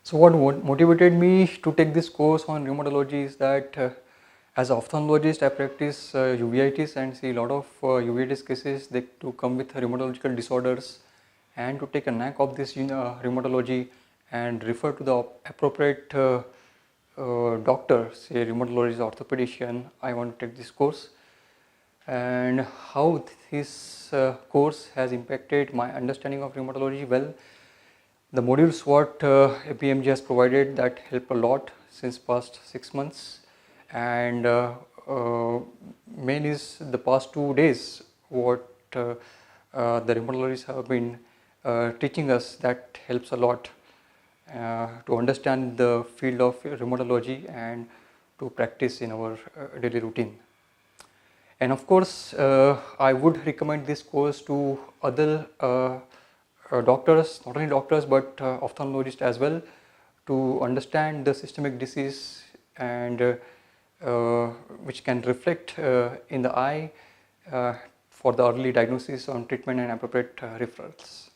So what motivated me to take this course on rheumatology is that as an ophthalmologist I practice uveitis and see a lot of uveitis cases that to come with rheumatological disorders, and to take a knack of this rheumatology and refer to the appropriate doctor, say rheumatologist, orthopedician. I want to take this course, and how this course has impacted my understanding of rheumatology. Well, the modules what APMG has provided that help a lot since past 6 months, and main is the past 2 days what the rheumatologists have been teaching us, that helps a lot to understand the field of rheumatology and to practice in our daily routine. And of course, I would recommend this course to other doctors, not only doctors but ophthalmologists as well, to understand the systemic disease and which can reflect in the eye for the early diagnosis on treatment and appropriate referrals.